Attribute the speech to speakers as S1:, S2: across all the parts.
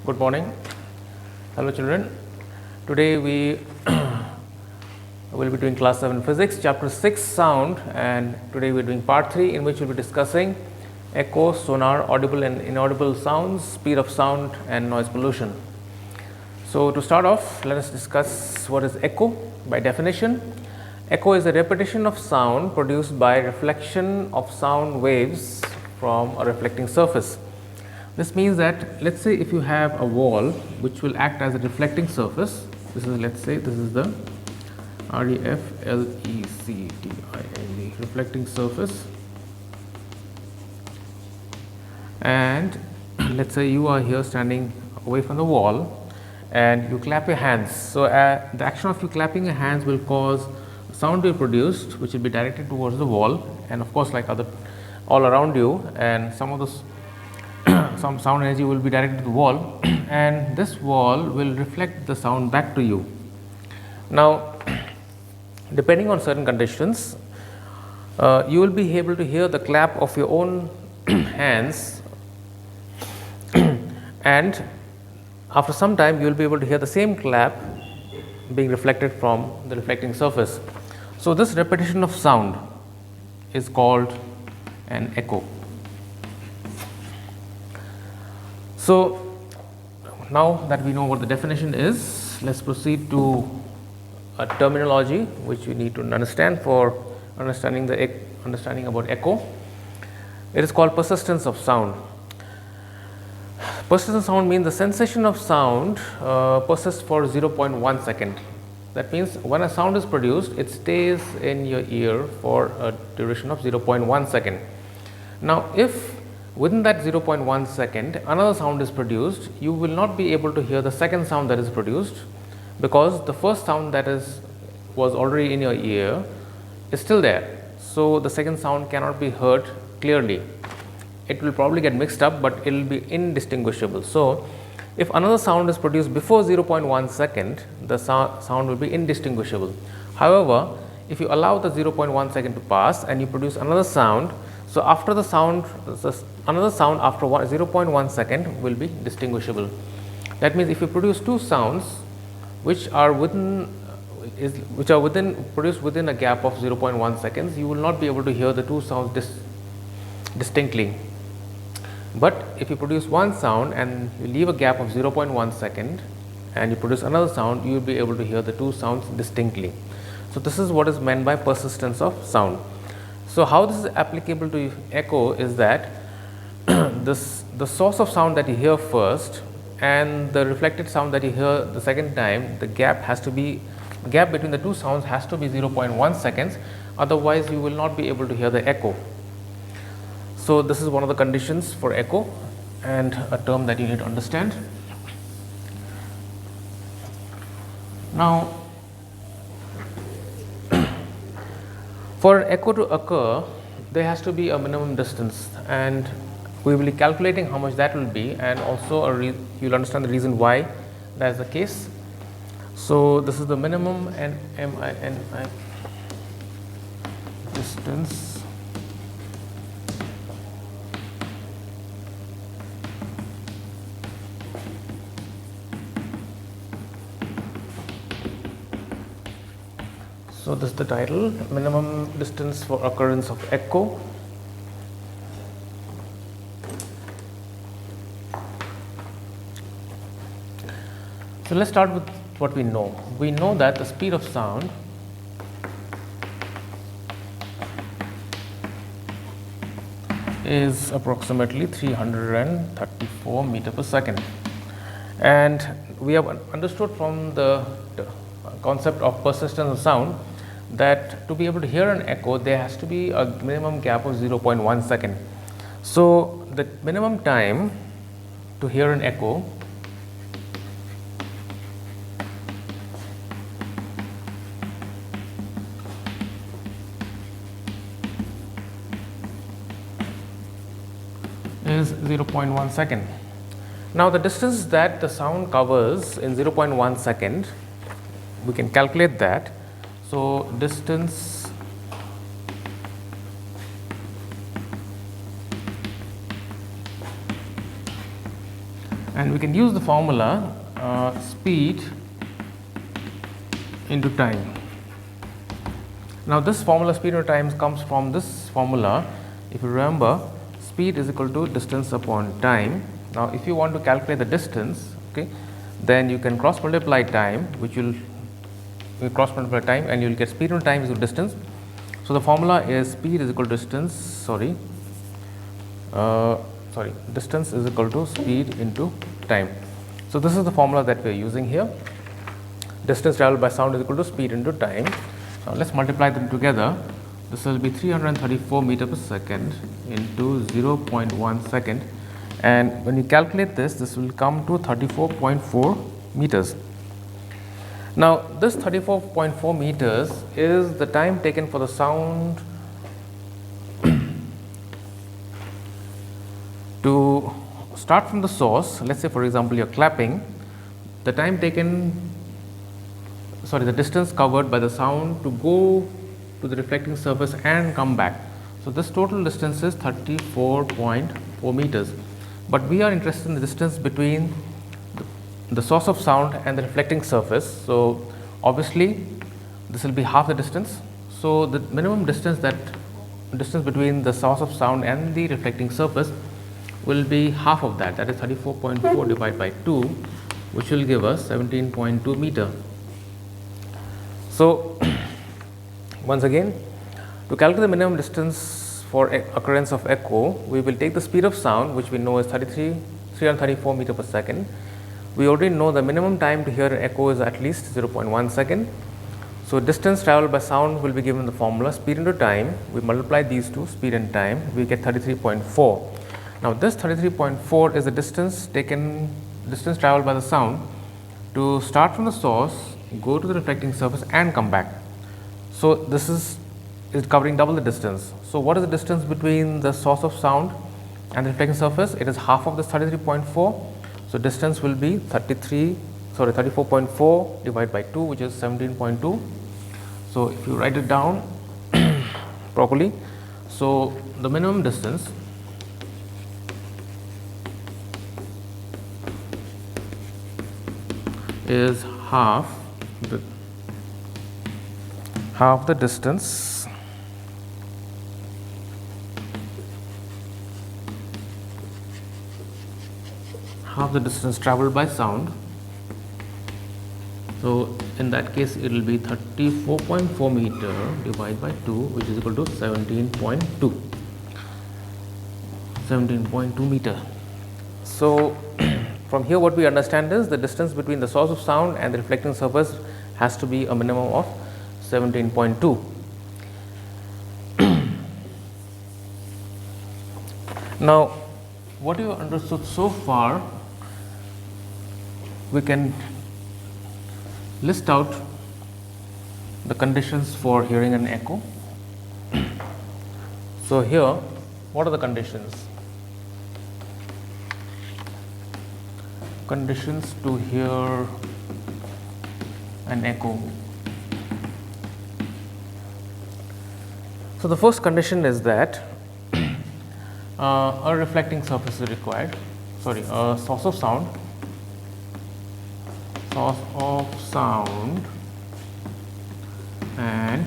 S1: Good morning. Hello children. Today we will be doing class 7 physics, chapter 6 sound, and today we are doing part 3 in which we will be discussing echo, sonar, audible and inaudible sounds, speed of sound and noise pollution. So to start off, let us discuss what is echo. By definition, echo is a repetition of sound produced by reflection of sound waves from a reflecting surface. This means that, let's say, if you have a wall which will act as a reflecting surface, this is, let's say, this is the reflecting reflecting surface, and let's say you are here standing away from the wall and you clap your hands. So the action of you clapping your hands will cause sound to be produced, which will be directed towards the wall, and of course, like other all around you, and some of this some sound energy will be directed to the wall, and this wall will reflect the sound back to you. Now, depending on certain conditions, you will be able to hear the clap of your own hands, and after some time you will be able to hear the same clap being reflected from the reflecting surface. So this repetition of sound is called an echo. So now that we know what the definition is, let's proceed to a terminology which we need to understand for understanding about echo. It is called persistence of sound. Persistence of sound means the sensation of sound persists for 0.1 second. That means when a sound is produced, it stays in your ear for a duration of 0.1 second. Now, if within that 0.1 second another sound is produced, you will not be able to hear the second sound that is produced, because the first sound that was already in your ear is still there. So the second sound cannot be heard clearly. It will probably get mixed up, but it will be indistinguishable. So if another sound is produced before 0.1 second, the sound will be indistinguishable. However, if you allow the 0.1 second to pass and you produce another sound, so after the sound, another sound after 0.1 second will be distinguishable. That means if you produce two sounds which are produced within a gap of 0.1 seconds, you will not be able to hear the two sounds distinctly. But if you produce one sound and you leave a gap of 0.1 second and you produce another sound, you will be able to hear the two sounds distinctly. So this is what is meant by persistence of sound. So how this is applicable to echo is that the source of sound that you hear first and the reflected sound that you hear the second time, the gap between the two sounds has to be 0.1 seconds, otherwise you will not be able to hear the echo. So this is one of the conditions for echo, and a term that you need to understand. Now, for echo to occur, there has to be a minimum distance, and we will be calculating how much that will be, and also you will understand the reason why that is the case. So this is the minimum NMI distance So this is the title, minimum distance for occurrence of echo. So let's start with what we know. We know that the speed of sound is approximately 334 meter per second, and we have understood from the concept of persistence of sound that to be able to hear an echo, there has to be a minimum gap of 0.1 second. So the minimum time to hear an echo is 0.1 second. Now the distance that the sound covers in 0.1 second, we can calculate that. So distance and we can use the formula speed into time. Now this formula speed into time comes from this formula. If you remember, speed is equal to distance upon time. Now if you want to calculate the distance, okay, then you can cross multiply time, which will cross multiply time, and you will get speed into time is equal to distance. So the formula is speed is equal to distance, distance is equal to speed into time. So this is the formula that we are using here. Distance traveled by sound is equal to speed into time. Now let's multiply them together. This will be 334 meter per second into 0.1 second, and when you calculate this will come to 34.4 meters. Now this 34.4 meters is the time taken for the sound to start from the source. Let's say for example you're clapping, the time taken, the distance covered by the sound to go to the reflecting surface and come back. So this total distance is 34.4 meters, but we are interested in the distance between the source of sound and the reflecting surface. So obviously this will be half the distance. So the minimum distance between the source of sound and the reflecting surface will be half of that, that is 34.4 divided by 2, which will give us 17.2 meter. So once again, to calculate the minimum distance for occurrence of echo, we will take the speed of sound, which we know is 334 meter per second. We already know the minimum time to hear an echo is at least 0.1 second. So distance traveled by sound will be given the formula speed into time. We multiply these two, speed and time, we get 33.4. Now this 33.4 is the distance traveled by the sound to start from the source, go to the reflecting surface and come back. So this is covering double the distance. So what is the distance between the source of sound and the reflecting surface? It is half of this 33.4. So distance will be 34.4 divided by 2, which is 17.2. So if you write it down properly, so the minimum distance is half the distance traveled by sound. So in that case it will be 34.4 meter divided by 2, which is equal to 17.2 meter. So from here what we understand is the distance between the source of sound and the reflecting surface has to be a minimum of 17.2. Now what you understood so far, we can list out the conditions for hearing an echo. So here, what are the conditions? Conditions to hear an echo. So the first condition is that a reflecting surface is required, a source of sound and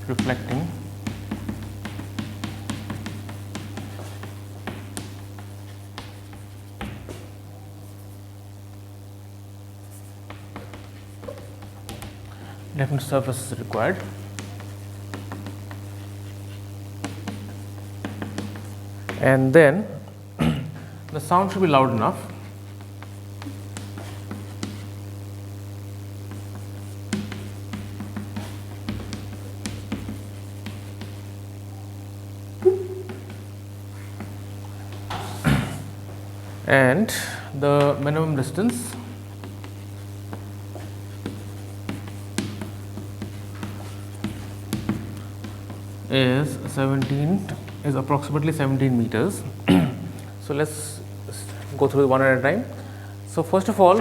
S1: reflecting surface is required. And then the sound should be loud enough and the minimum distance is approximately 17 meters. So let's go through one at a time. So first of all,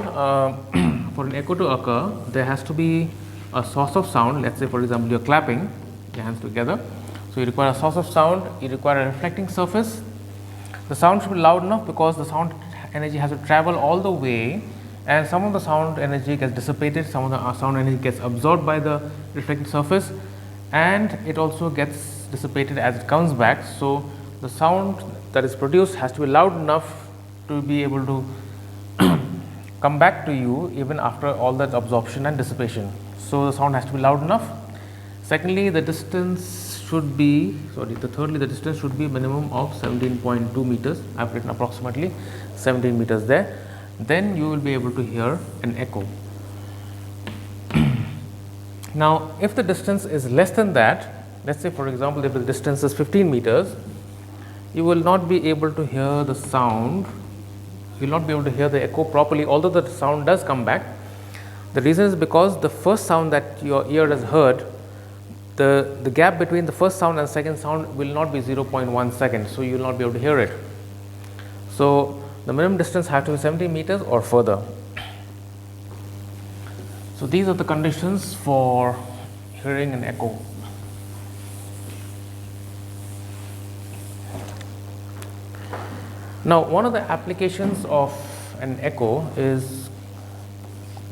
S1: for an echo to occur, there has to be a source of sound. Let's say for example you're clapping, your hands together. So you require a source of sound, you require a reflecting surface. The sound should be loud enough because the sound energy has to travel all the way, and some of the sound energy gets dissipated, some of the sound energy gets absorbed by the reflected surface, and it also gets dissipated as it comes back. So the sound that is produced has to be loud enough to be able to come back to you even after all that absorption and dissipation. So the sound has to be loud enough. Secondly, the distance should be, thirdly, the distance should be minimum of 17.2 meters. I have written approximately 17 meters there. Then you will be able to hear an echo. Now, if the distance is less than that, let us say for example, if the distance is 15 meters, you will not be able to hear the sound, you will not be able to hear the echo properly, although the sound does come back. The reason is because the first sound that your ear has heard, the gap between the first sound and second sound will not be 0.1 second, so you will not be able to hear it. So the minimum distance has to be 70 meters or further. So these are the conditions for hearing an echo. Now, one of the applications of an echo is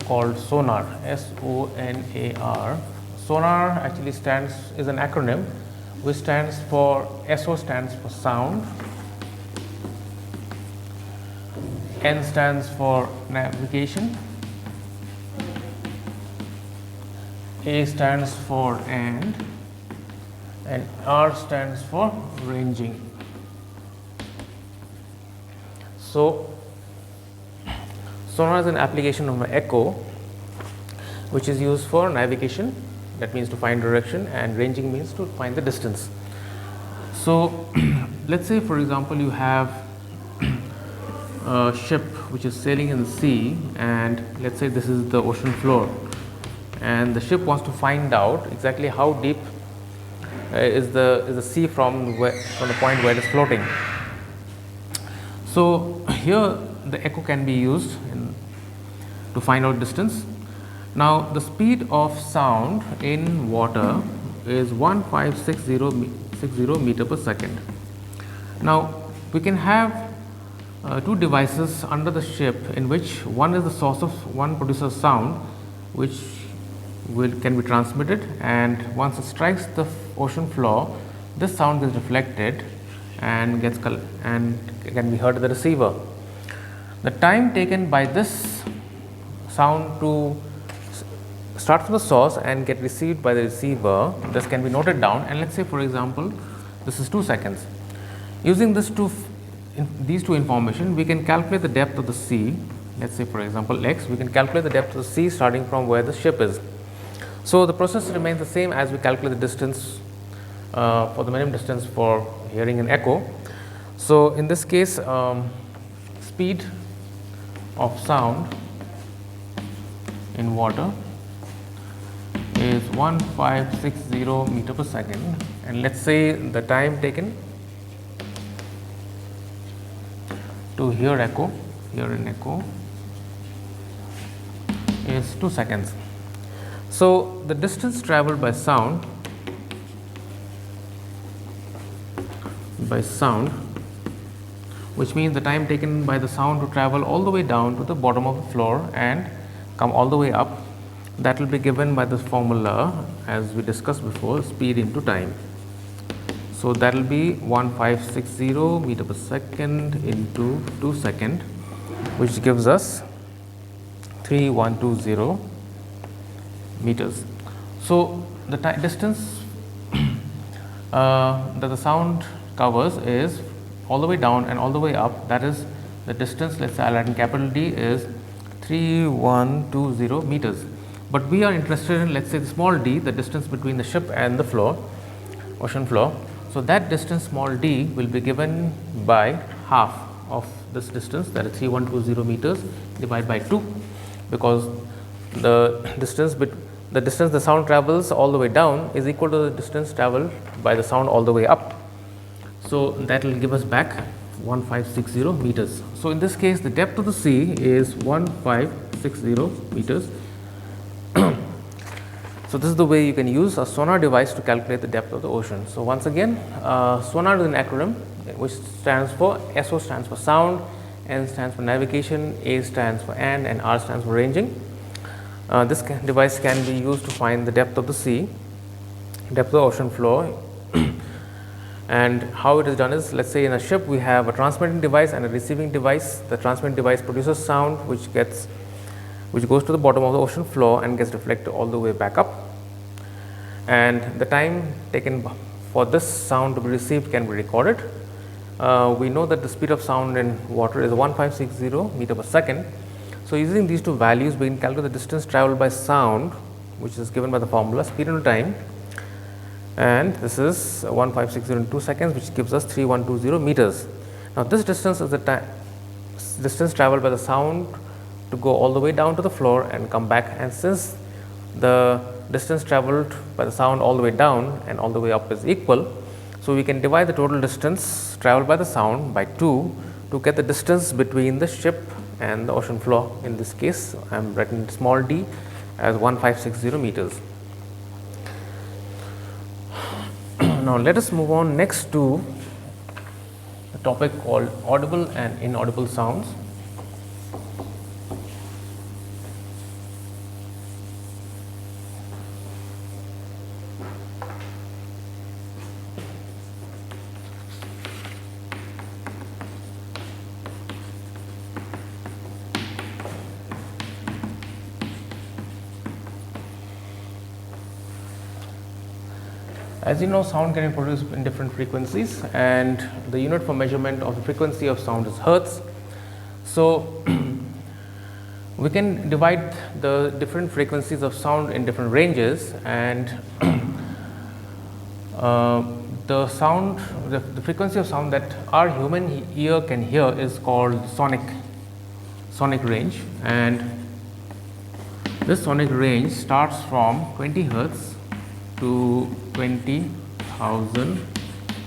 S1: called sonar, S-O-N-A-R. Sonar actually is an acronym which stands for, SO stands for sound, N stands for navigation, A stands for and R stands for ranging. So sonar is an application of an echo which is used for navigation, that means to find direction, and ranging means to find the distance. So let us say for example you have a ship which is sailing in the sea, and let us say this is the ocean floor, and the ship wants to find out exactly how deep is the sea from the point where it is floating. So here the echo can be used to find out distance. Now the speed of sound in water is 1560 meter per second. Now we can have two devices under the ship, in which one is the source of one produces sound which can be transmitted, and once it strikes the ocean floor, this sound is reflected and can be heard at the receiver. The time taken by this sound to start from the source and get received by the receiver, this can be noted down, and let us say for example this is 2 seconds. Using these two information, we can calculate the depth of the sea. Let us say for example x, we can calculate the depth of the sea starting from where the ship is. So the process remains the same as we calculate the distance for the minimum distance for hearing an echo. So in this case, speed of sound in water is 1560 meter per second, and let us say the time taken to hear an echo is 2 seconds. So the distance traveled by sound which means the time taken by the sound to travel all the way down to the bottom of the floor and come all the way up, that will be given by this formula as we discussed before, speed into time. So that will be 1560 meter per second into 2 seconds, which gives us 3120 meters. So the distance that the sound covers is all the way down and all the way up, that is the distance, let us say I'll write in capital D, is 3120 meters. But we are interested in, let us say, the small d, the distance between the ship and the floor, ocean floor. So that distance small d will be given by half of this distance, that is 3120 meters divided by 2, because the distance the sound travels all the way down is equal to the distance traveled by the sound all the way up. So that will give us back 1560 meters. So in this case the depth of the sea is 1560 meters. So this is the way you can use a sonar device to calculate the depth of the ocean. So once again, sonar is an acronym which stands for, SO stands for sound, N stands for navigation, A stands for and R stands for ranging. This device can be used to find the depth of the sea, depth of the ocean floor. And how it is done is, let's say in a ship we have a transmitting device and a receiving device. The transmitting device produces sound which goes to the bottom of the ocean floor and gets reflected all the way back up. And the time taken for this sound to be received can be recorded. We know that the speed of sound in water is 1560 meter per second. So using these two values, we can calculate the distance traveled by sound, which is given by the formula speed into time. And this is 1560 in 2 seconds, which gives us 3120 meters. Now this distance is the distance traveled by the sound to go all the way down to the floor and come back. And since the distance traveled by the sound all the way down and all the way up is equal, so we can divide the total distance traveled by the sound by 2 to get the distance between the ship and the ocean floor. In this case, I am writing small d as 1560 meters. Now let us move on next to a topic called audible and inaudible sounds. As you know, sound can be produced in different frequencies, and the unit for measurement of the frequency of sound is hertz. So we can divide the different frequencies of sound in different ranges, and the frequency of sound that our human ear can hear is called sonic range, and this sonic range starts from 20 hertz to 20,000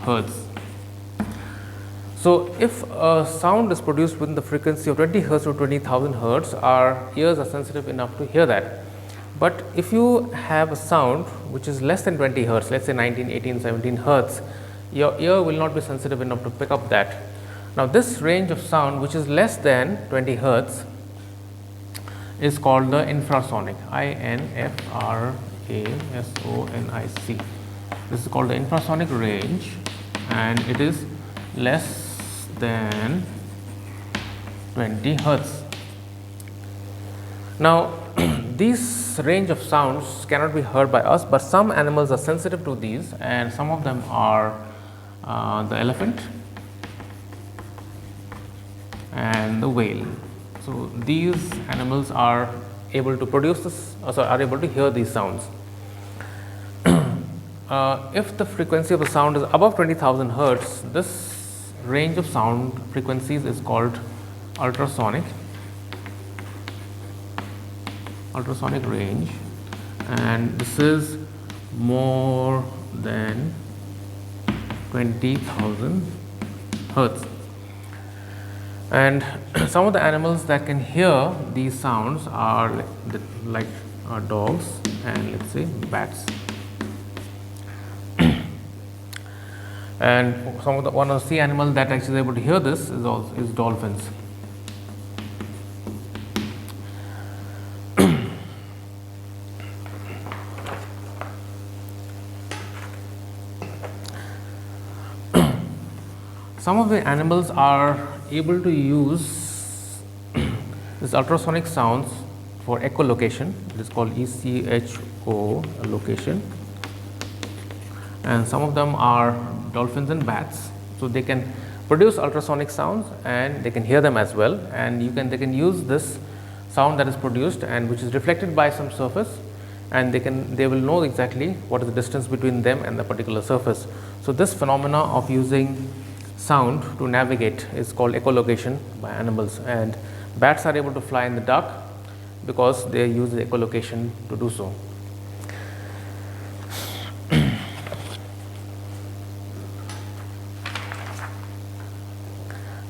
S1: hertz. So if a sound is produced within the frequency of 20 hertz to 20,000 hertz, our ears are sensitive enough to hear that. But if you have a sound which is less than 20 hertz, let's say 19, 18, 17 hertz, your ear will not be sensitive enough to pick up that. Now this range of sound which is less than 20 hertz is called the infrasonic, INFRASONIC. This is called the infrasonic range, and it is less than 20 hertz. Now these range of sounds cannot be heard by us, but some animals are sensitive to these, and some of them are the elephant and the whale. So these animals are able to produce this, are able to hear these sounds. If the frequency of the sound is above 20,000 hertz, this range of sound frequencies is called ultrasonic range, and this is more than 20,000 hertz. And some of the animals that can hear these sounds are like dogs and let's say bats. And one of the sea animals that actually is able to hear this is dolphins. Some of the animals are able to use this ultrasonic sounds for echolocation. It is called ECHO location, and some of them are dolphins and bats. So they can produce ultrasonic sounds and they can hear them as well, and they can use this sound that is produced and which is reflected by some surface, and they will know exactly what is the distance between them and the particular surface. So this phenomena of using sound to navigate is called echolocation by animals, and bats are able to fly in the dark because they use the echolocation to do so.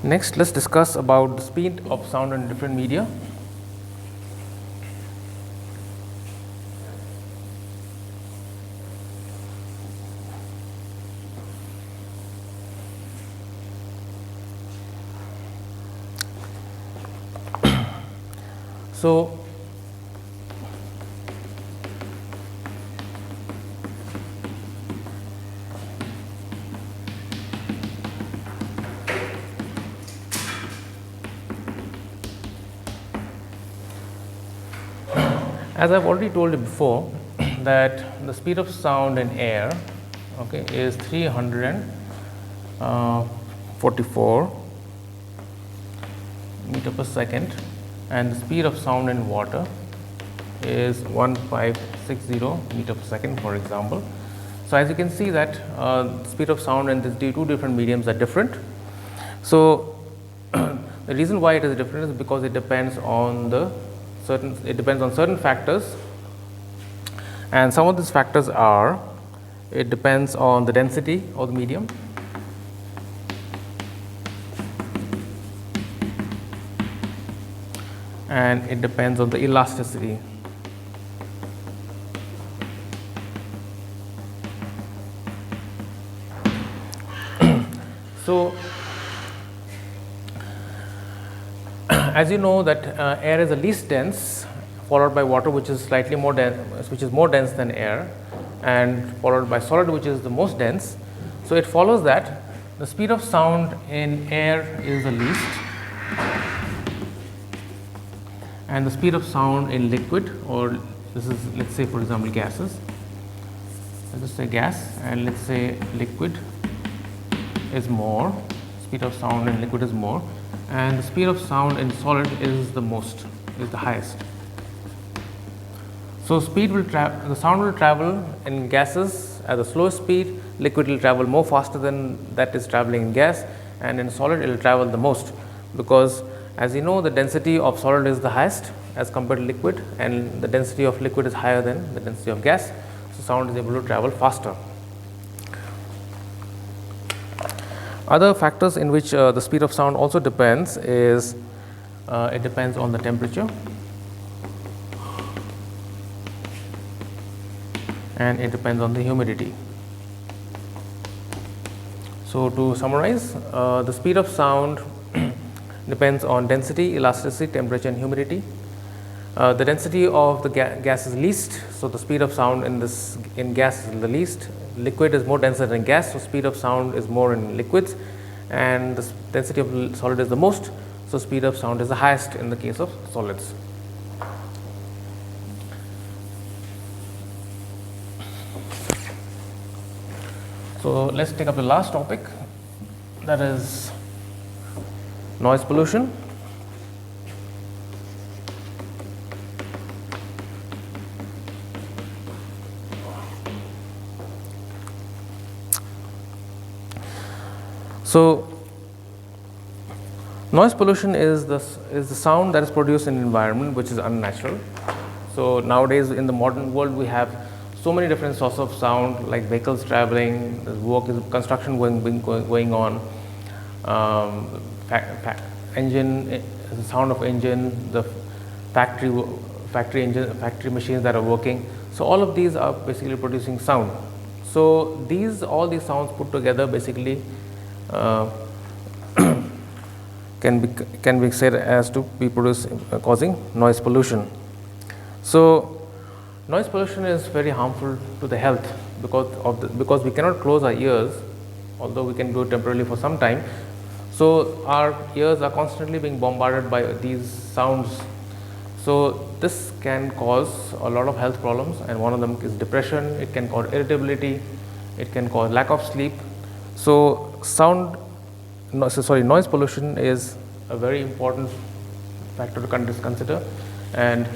S1: Next, let's discuss about the speed of sound in different media. So, as I have already told you before, that the speed of sound in air, okay, is 344 meter per second, and the speed of sound in water is 1560 meter per second, for example. So, as you can see that speed of sound in these two different mediums are different. So, the reason why it is different is because it depends on certain factors, and some of these factors are: it depends on the density of the medium, and it depends on the elasticity. So, as you know that air is the least dense, followed by water, which is slightly more dense, which is more dense than air, and followed by solid, which is the most dense. So, it follows that the speed of sound in air is the least, and the speed of sound in liquid, or this is, let's say for example gases, let us say gas, and let's say liquid is more, speed of sound in liquid is more, and the speed of sound in solid is the highest. So, the sound will travel in gases at the slowest speed, liquid will travel more faster than that is traveling in gas, and in solid it will travel the most, because as you know the density of solid is the highest as compared to liquid, and the density of liquid is higher than the density of gas. So, sound is able to travel faster. Other factors in which the speed of sound also depends is it depends on the temperature, and it depends on the humidity. So, to summarize, the speed of sound depends on density, elasticity, temperature, and humidity. The density of the gas is least, so the speed of sound in gas is the least. Liquid is more denser than gas, so speed of sound is more in liquids, and the density of solid is the most, so speed of sound is the highest in the case of solids. So, let us take up the last topic, that is noise pollution. So, noise pollution is the sound that is produced in an environment which is unnatural. So, nowadays in the modern world we have so many different sources of sound, like vehicles traveling, there's construction going on, engine, the sound of engine, the factory machines that are working. So, all of these are basically producing sound. So, all these sounds put together basically can be said as to be causing noise pollution. So, noise pollution is very harmful to the health because we cannot close our ears, although we can do it temporarily for some time. So, our ears are constantly being bombarded by these sounds. So, this can cause a lot of health problems, and one of them is depression. It can cause irritability, it can cause lack of sleep. So, noise pollution is a very important factor to consider, and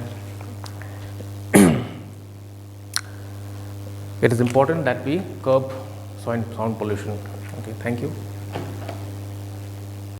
S1: it is important that we curb sound pollution. Okay, thank you.